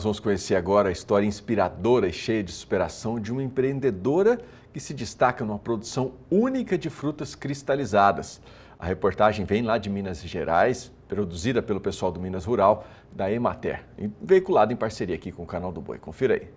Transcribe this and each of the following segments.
nós vamos conhecer agora a história inspiradora e cheia de superação de uma empreendedora que se destaca numa produção única de frutas cristalizadas. A reportagem vem lá de Minas Gerais, produzida pelo pessoal do Minas Rural, da Emater, e veiculada em parceria aqui com o Canal do Boi. Confira aí.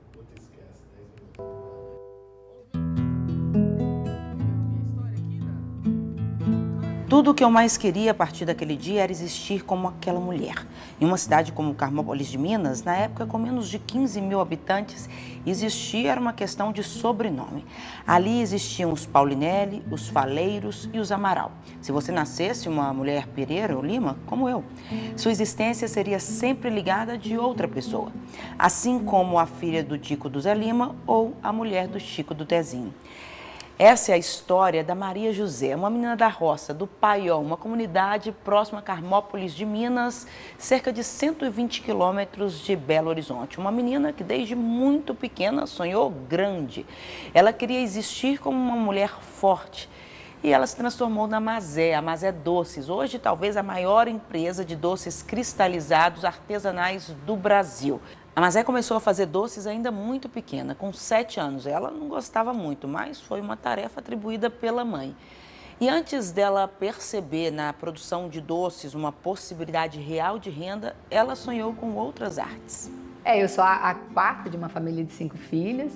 Tudo o que eu mais queria a partir daquele dia era existir como aquela mulher. Em uma cidade como Carmópolis de Minas, na época com menos de 15 mil habitantes, existir era uma questão de sobrenome. Ali existiam os Paulinelli, os Faleiros e os Amaral. Se você nascesse uma mulher Pereira ou Lima, como eu, sua existência seria sempre ligada de outra pessoa. Assim como a filha do Tico do Zé Lima ou a mulher do Chico do Tezinho. Essa é a história da Maria José, uma menina da roça, do Paiol, uma comunidade próxima a Carmópolis de Minas, cerca de 120 quilômetros de Belo Horizonte. Uma menina que desde muito pequena sonhou grande. Ela queria existir como uma mulher forte. E ela se transformou na Mazé, a Mazé Doces, hoje talvez a maior empresa de doces cristalizados artesanais do Brasil. A Mazé começou a fazer doces ainda muito pequena, com 7 anos. Ela não gostava muito, mas foi uma tarefa atribuída pela mãe. E antes dela perceber na produção de doces uma possibilidade real de renda, ela sonhou com outras artes. Eu sou a quarta de uma família de 5 filhas.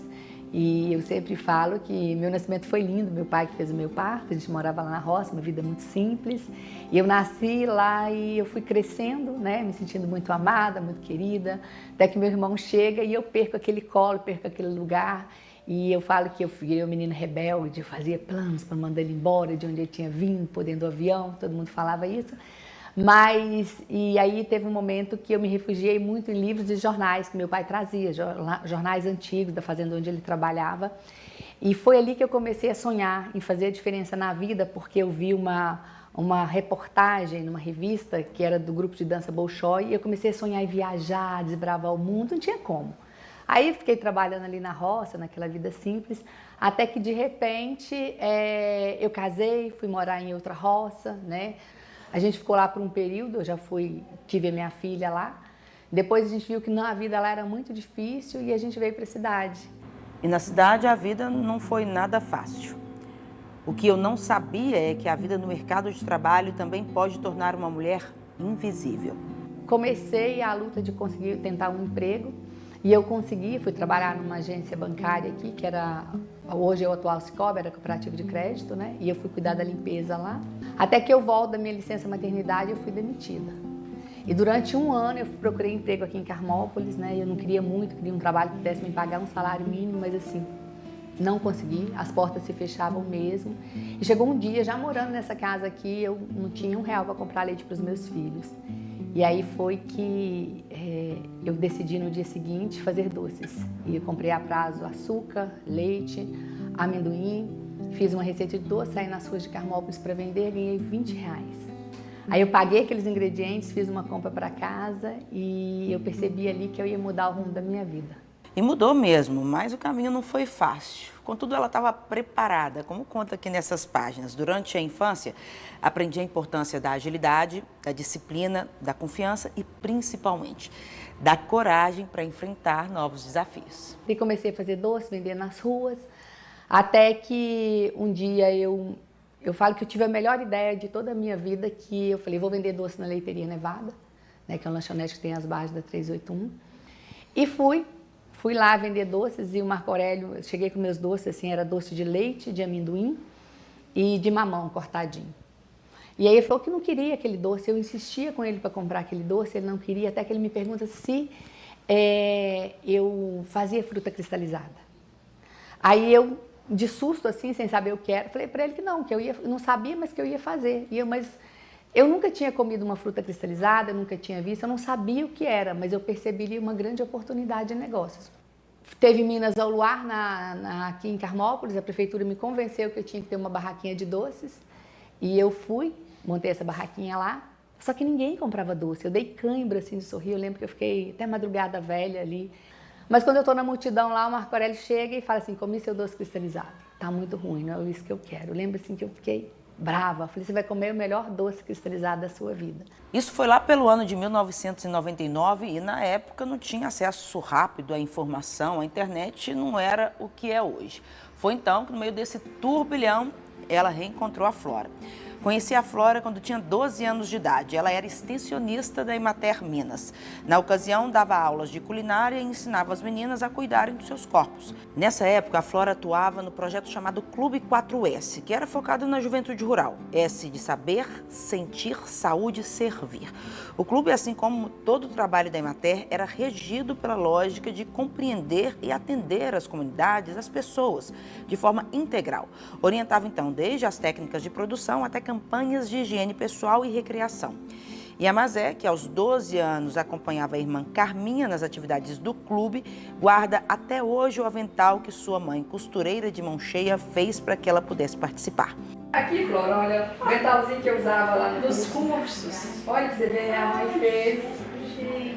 E eu sempre falo que meu nascimento foi lindo, meu pai que fez o meu parto, a gente morava lá na roça, uma vida muito simples. E eu nasci lá e eu fui crescendo, né, me sentindo muito amada, muito querida, até que meu irmão chega e eu perco aquele colo, perco aquele lugar. E eu falo que eu fui uma menina rebelde, eu fazia planos para mandar ele embora de onde ele tinha vindo, por dentro do avião, todo mundo falava isso. Mas, e aí teve um momento que eu me refugiei muito em livros e jornais que meu pai trazia, jornais antigos da fazenda onde ele trabalhava. E foi ali que eu comecei a sonhar em fazer a diferença na vida, porque eu vi uma reportagem numa revista que era do grupo de dança Bolshoi, e eu comecei a sonhar em viajar, desbravar o mundo, não tinha como. Aí fiquei trabalhando ali na roça, naquela vida simples, até que de repente eu casei, fui morar em outra roça, né? A gente ficou lá por um período, eu já tive a minha filha lá. Depois a gente viu que a vida lá era muito difícil e a gente veio para a cidade. E na cidade a vida não foi nada fácil. O que eu não sabia é que a vida no mercado de trabalho também pode tornar uma mulher invisível. Comecei a luta de conseguir tentar um emprego e eu consegui, fui trabalhar numa agência bancária aqui, que hoje é o atual Cicobi, era cooperativo de crédito, né? E eu fui cuidar da limpeza lá. Até que eu volto da minha licença maternidade, eu fui demitida. E durante um ano eu procurei emprego aqui em Carmópolis, né? Eu não queria muito, queria um trabalho que pudesse me pagar um salário mínimo, mas assim, não consegui, as portas se fechavam mesmo. E chegou um dia, já morando nessa casa aqui, eu não tinha R$1 para comprar leite para os meus filhos. E aí foi que eu decidi no dia seguinte fazer doces. E eu comprei a prazo açúcar, leite, amendoim, fiz uma receita de doce, saí nas ruas de Carmópolis para vender, ganhei R$20. Aí eu paguei aqueles ingredientes, fiz uma compra para casa e eu percebi ali que eu ia mudar o rumo da minha vida. E mudou mesmo, mas o caminho não foi fácil. Contudo, ela estava preparada, como conta aqui nessas páginas. Durante a infância, aprendi a importância da agilidade, da disciplina, da confiança e, principalmente, da coragem para enfrentar novos desafios. E comecei a fazer doce, vender nas ruas, até que um dia eu falo que eu tive a melhor ideia de toda a minha vida, que eu falei, vou vender doce na Leiteria Nevada, né, que é uma lanchonete que tem as barras da 381. E fui lá vender doces e o Marco Aurélio, eu cheguei com meus doces, assim, era doce de leite, de amendoim e de mamão cortadinho. E aí ele falou que não queria aquele doce, eu insistia com ele para comprar aquele doce, ele não queria, até que ele me pergunta se eu fazia fruta cristalizada. Aí eu, de susto assim, sem saber o que era, falei para ele que não não sabia, mas que eu ia fazer. Mas eu nunca tinha comido uma fruta cristalizada, nunca tinha visto, eu não sabia o que era, mas eu percebi ali uma grande oportunidade de negócios. Teve Minas ao Luar aqui em Carmópolis, a prefeitura me convenceu que eu tinha que ter uma barraquinha de doces e eu fui, montei essa barraquinha lá, só que ninguém comprava doce, eu dei cãibra assim de sorrir, eu lembro que eu fiquei até madrugada velha ali. Mas quando eu estou na multidão lá, o Marco Aurélio chega e fala assim, comi seu doce cristalizado, tá muito ruim, não é isso que eu quero. Eu lembro assim que eu fiquei brava. Falei, você vai comer o melhor doce cristalizado da sua vida. Isso foi lá pelo ano de 1999 e na época não tinha acesso rápido à informação, a internet não era o que é hoje. Foi então que no meio desse turbilhão ela reencontrou a Flora. Conheci a Flora quando tinha 12 anos de idade. Ela era extensionista da Emater Minas. Na ocasião, dava aulas de culinária e ensinava as meninas a cuidarem dos seus corpos. Nessa época, a Flora atuava no projeto chamado Clube 4S, que era focado na juventude rural. S de saber, sentir, saúde e servir. O clube, assim como todo o trabalho da Emater, era regido pela lógica de compreender e atender as comunidades, as pessoas, de forma integral. Orientava, então, desde as técnicas de produção até campanhas de higiene pessoal e recreação. E a Mazé, que aos 12 anos acompanhava a irmã Carminha nas atividades do clube, guarda até hoje o avental que sua mãe, costureira de mão cheia, fez para que ela pudesse participar. Aqui, Flora, olha, o aventalzinho que eu usava lá Nos cursos. Olha pra você ver, a mãe fez.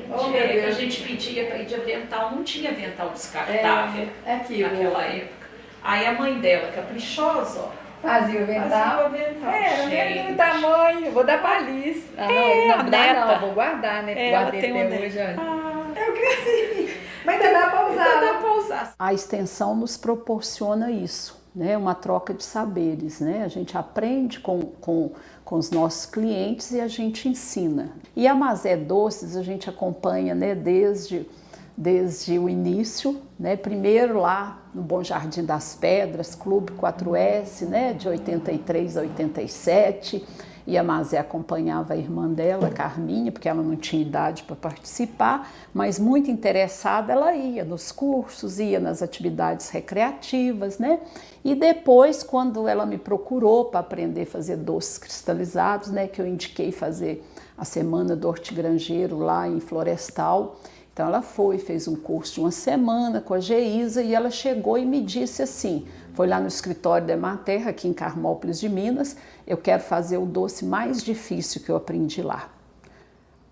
Oh, meu Que a Deus. gente pedia para ir de avental, não tinha avental descartável Aqui, naquela época. Aí a mãe dela, caprichosa, ó, fazia o avental. fazia o avental. Era o cheio. mesmo tamanho, eu vou dar pra Liz. Ah, a não dá neta. não, vou guardar, né? Ela Guardei tem até um hoje, olha. Ah, Eu cresci, mas ainda dá pra usar. ainda dá para usar. A extensão nos proporciona isso, né? Uma troca de saberes, né? A gente aprende com os nossos clientes e a gente ensina. E a Mazé Doces a gente acompanha, né, desde o início, né? Primeiro lá no Bom Jardim das Pedras, Clube 4S, né? De 83 a 87. E a Mazé acompanhava a irmã dela, Carminha, porque ela não tinha idade para participar, mas muito interessada ela ia nos cursos, ia nas atividades recreativas, né? E depois, quando ela me procurou para aprender a fazer doces cristalizados, né, que eu indiquei fazer a Semana do Hortigranjeiro lá em Florestal, então ela fez um curso de uma semana com a Geisa e ela chegou e me disse assim, foi lá no escritório da Emater, aqui em Carmópolis de Minas, eu quero fazer o doce mais difícil que eu aprendi lá,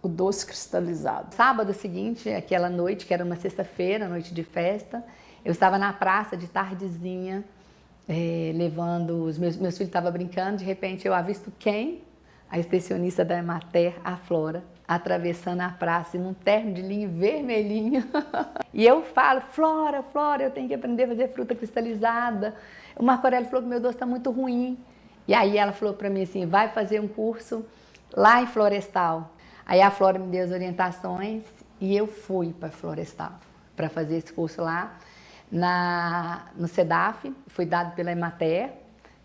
o doce cristalizado. Sábado seguinte, aquela noite, que era uma sexta-feira, noite de festa, eu estava na praça de tardezinha, levando os meus filhos estavam brincando, de repente eu avisto quem? A extensionista da Emater, a Flora, atravessando a praça em um terno de linho vermelhinho. E eu falo, Flora, eu tenho que aprender a fazer fruta cristalizada. O Marco Aurélio falou que meu doce está muito ruim. E aí ela falou para mim assim, vai fazer um curso lá em Florestal. Aí a Flora me deu as orientações e eu fui para Florestal para fazer esse curso lá no CEDAF, foi dado pela Emater.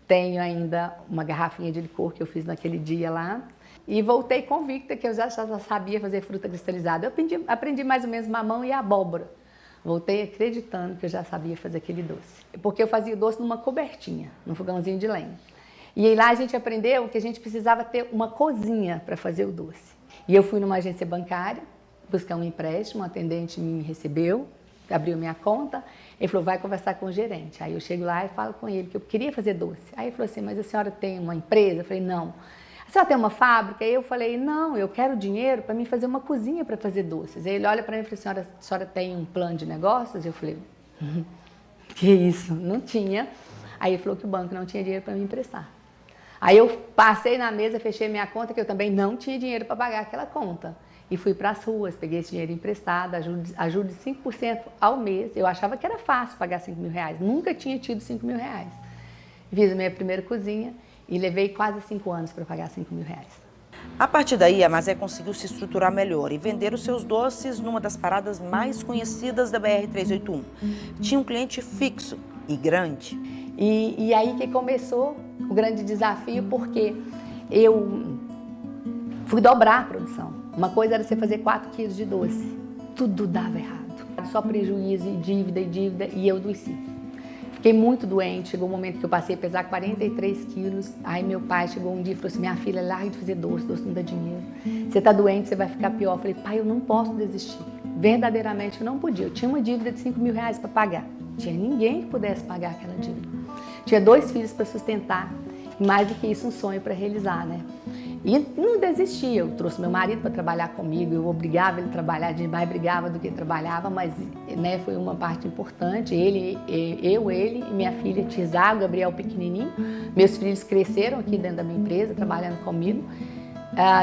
Tenho ainda uma garrafinha de licor que eu fiz naquele dia lá. E voltei convicta que eu já sabia fazer fruta cristalizada. Eu aprendi mais ou menos mamão e abóbora. Voltei acreditando que eu já sabia fazer aquele doce. Porque eu fazia o doce numa cobertinha, num fogãozinho de lenha. E aí lá a gente aprendeu que a gente precisava ter uma cozinha para fazer o doce. E eu fui numa agência bancária buscar um empréstimo, um atendente me recebeu, abriu minha conta. Ele falou, vai conversar com o gerente. Aí eu chego lá e falo com ele que eu queria fazer doce. Aí ele falou assim, mas a senhora tem uma empresa? Eu falei, não. A senhora tem uma fábrica? Aí eu falei, não, eu quero dinheiro para mim fazer uma cozinha para fazer doces. Aí ele olha para mim e falou, a senhora tem um plano de negócios? Eu falei, que isso? Não tinha. Aí ele falou que o banco não tinha dinheiro para me emprestar. Aí eu passei na mesa, fechei minha conta, que eu também não tinha dinheiro para pagar aquela conta. E fui para as ruas, peguei esse dinheiro emprestado, ajude de 5% ao mês. Eu achava que era fácil pagar 5 mil reais, nunca tinha tido 5 mil reais. Fiz a minha primeira cozinha e levei quase 5 anos para pagar 5 mil reais. A partir daí, a Mazé conseguiu se estruturar melhor e vender os seus doces numa das paradas mais conhecidas da BR-381. Tinha um cliente fixo e grande. E aí que começou o grande desafio, porque eu fui dobrar a produção. Uma coisa era você fazer 4 quilos de doce. Tudo dava errado. Só prejuízo e dívida, e eu adoeci. Fiquei muito doente, chegou um momento que eu passei a pesar 43 quilos. Aí meu pai chegou um dia e falou assim, minha filha, larga de fazer doce não dá dinheiro. Você tá doente, você vai ficar pior. Eu falei, pai, eu não posso desistir. Verdadeiramente eu não podia. Eu tinha uma dívida de 5 mil reais para pagar. Não tinha ninguém que pudesse pagar aquela dívida. Tinha 2 filhos para sustentar. E mais do que isso, um sonho para realizar, né? E não desistia, eu trouxe meu marido para trabalhar comigo, eu obrigava ele a trabalhar, a gente mais brigava do que trabalhava, mas né, foi uma parte importante. Ele e minha filha Tizá, o Gabriel pequenininho. Meus filhos cresceram aqui dentro da minha empresa, trabalhando comigo.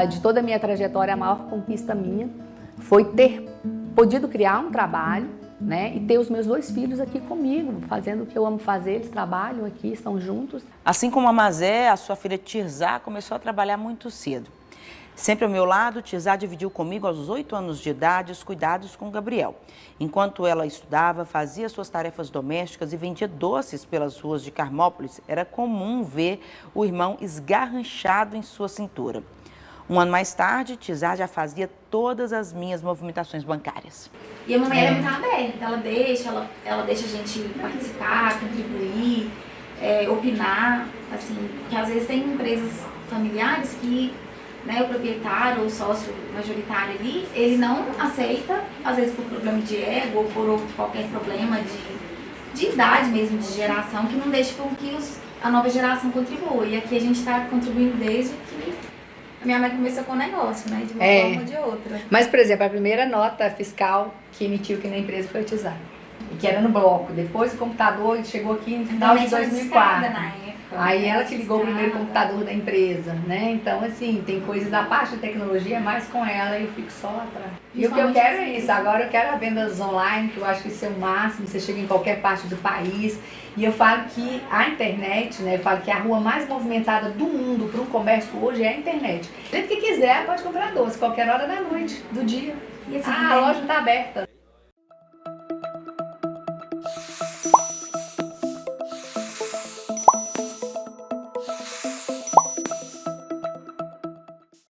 De toda a minha trajetória, a maior conquista minha foi ter podido criar um trabalho, né, e ter os meus 2 filhos aqui comigo, fazendo o que eu amo fazer, eles trabalham aqui, estão juntos. Assim como a Mazé, a sua filha Tizá começou a trabalhar muito cedo. Sempre ao meu lado, Tizá dividiu comigo aos 8 anos de idade os cuidados com o Gabriel. Enquanto ela estudava, fazia suas tarefas domésticas e vendia doces pelas ruas de Carmópolis, era comum ver o irmão esgarranchado em sua cintura. Um ano mais tarde, Tizá já fazia todas as minhas movimentações bancárias. E a mamãe ela é muito aberta, ela deixa a gente participar, contribuir, opinar, assim, porque às vezes tem empresas familiares que, né, o proprietário ou o sócio majoritário ali, ele não aceita, às vezes por problema de ego ou por qualquer problema de idade mesmo, de geração, que não deixa com que a nova geração contribua. E aqui a gente está contribuindo desde que minha mãe começou com o negócio, né? De uma forma ou de outra. Mas, por exemplo, a primeira nota fiscal que emitiu aqui na empresa foi a Tizá, que era no bloco. Depois o computador chegou aqui no final de 2004. Aí ela que ligou o primeiro computador da empresa, né? Então, assim, tem coisas da parte da tecnologia mais com ela e eu fico só lá atrás. E o que eu quero é isso. Agora eu quero as vendas online, que eu acho que isso é o máximo. Você chega em qualquer parte do país. E eu falo que a internet, né? Eu falo que a rua mais movimentada do mundo para um comércio hoje é a internet. Do jeito que quiser, pode comprar doce, qualquer hora da noite, do dia. E assim, a loja está aberta.